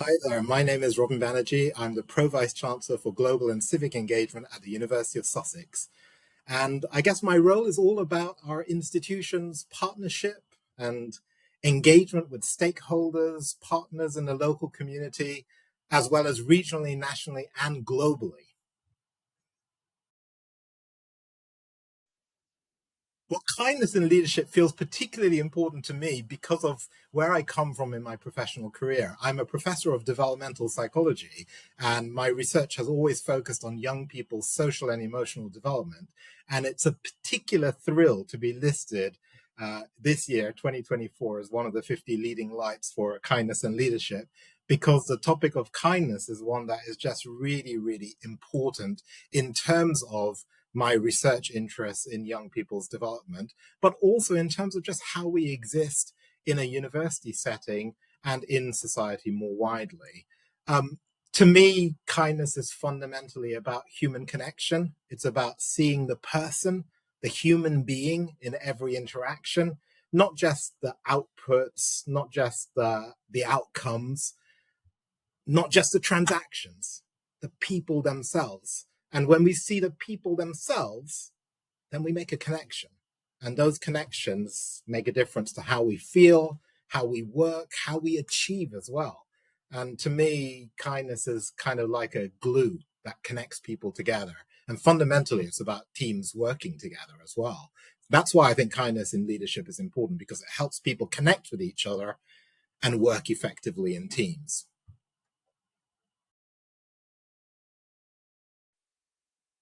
Hi there, my name is Robin Banerjee. I'm the Pro Vice Chancellor for Global and Civic Engagement at the University of Sussex. And I guess my role is all about our institution's partnership and engagement with stakeholders, partners in the local community, as well as regionally, nationally, and globally. Well, kindness in leadership feels particularly important to me because of where I come from in my professional career. I'm a professor of developmental psychology, and my research has always focused on young people's social and emotional development. And it's a particular thrill to be listed this year, 2024, as one of the 50 leading lights for kindness and leadership, because the topic of kindness is one that is just really, really important in terms of my research interests in young people's development, but also in terms of just how we exist in a university setting and in society more widely. Um, to me, kindness is fundamentally about human connection. It's about seeing the person, the human being in every interaction, not just the outputs, not just the outcomes, not just the transactions, the people themselves. And when we see the people themselves, then we make a connection. And those connections make a difference to how we feel, how we work, how we achieve as well. And to me, kindness is kind of like a glue that connects people together. And fundamentally, it's about teams working together as well. That's why I think kindness in leadership is important because it helps people connect with each other and work effectively in teams.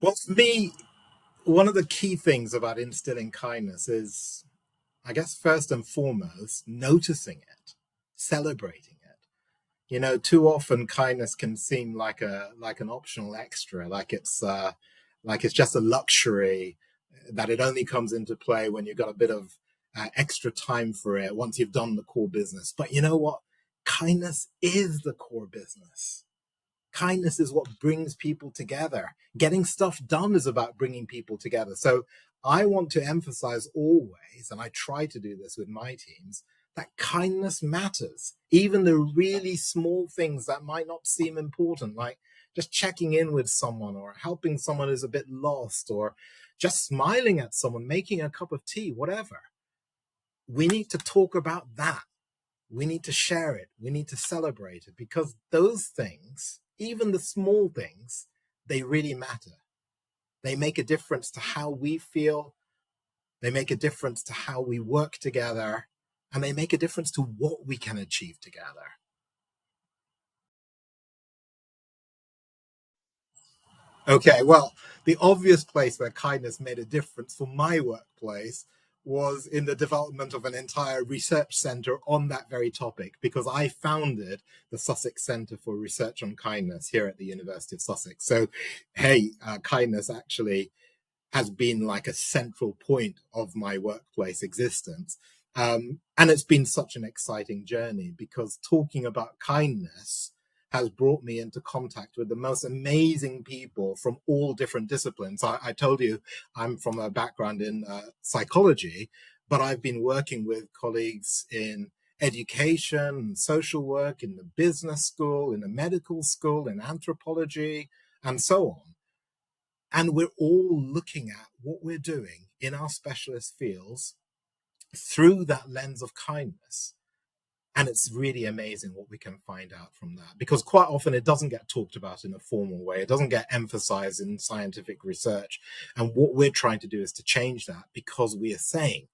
Well, for me, one of the key things about instilling kindness is, I guess, first and foremost, noticing it, celebrating it. You know, too often kindness can seem like an optional extra, like it's just a luxury that it only comes into play when you've got a bit of extra time for it once you've done the core business. But you know what? Kindness is the core business. Kindness is what brings people together. Getting stuff done is about bringing people together. So I want to emphasize always, and I try to do this with my teams, that kindness matters. Even the really small things that might not seem important, like just checking in with someone or helping someone who's a bit lost or just smiling at someone, making a cup of tea, whatever. We need to talk about that. We need to share it. We need to celebrate it because those things, even the small things, they really matter. They make a difference to how we feel. They make a difference to how we work together. And they make a difference to what we can achieve together. Okay, well, the obvious place where kindness made a difference for my workplace was in the development of an entire research center on that very topic, because I founded the Sussex Centre for Research on Kindness here at the University of Sussex. So, hey, kindness actually has been like a central point of my workplace existence. And it's been such an exciting journey because talking about kindness has brought me into contact with the most amazing people from all different disciplines. I told you I'm from a background in psychology, but I've been working with colleagues in education, social work, in the business school, in the medical school, in anthropology, and so on. And we're all looking at what we're doing in our specialist fields through that lens of kindness. And it's really amazing what we can find out from that because quite often it doesn't get talked about in a formal way. It doesn't get emphasized in scientific research. And what we're trying to do is to change that because we are saying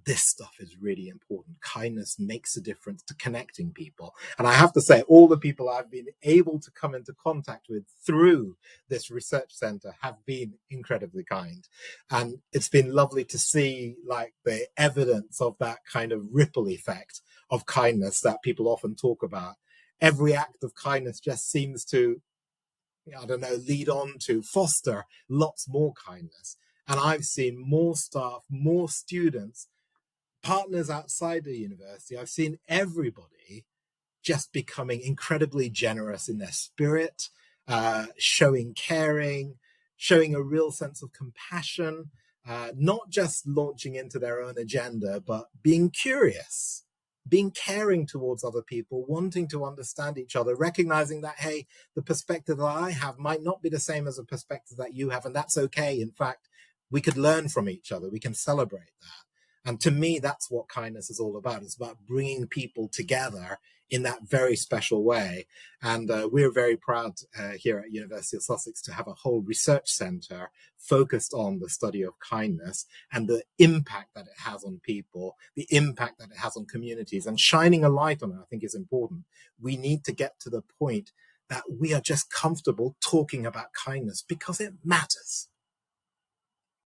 this stuff is really important. Kindness makes a difference to connecting people. And I have to say, all the people I've been able to come into contact with through this research center have been incredibly kind. And it's been lovely to see like the evidence of that kind of ripple effect of kindness that people often talk about. Every act of kindness just seems to, I don't know, lead on to foster lots more kindness. And I've seen more staff, more students, partners outside the university. I've seen everybody just becoming incredibly generous in their spirit, showing caring, showing a real sense of compassion, not just launching into their own agenda, but being curious, being caring towards other people, wanting to understand each other, recognizing that, hey, the perspective that I have might not be the same as a perspective that you have, and that's okay. In fact, we could learn from each other. We can celebrate that. And to me, that's what kindness is all about. It's about bringing people together in that very special way. And we're very proud here at University of Sussex to have a whole research centre focused on the study of kindness and the impact that it has on people, the impact that it has on communities, and shining a light on it, I think, is important. We need to get to the point that we are just comfortable talking about kindness because it matters.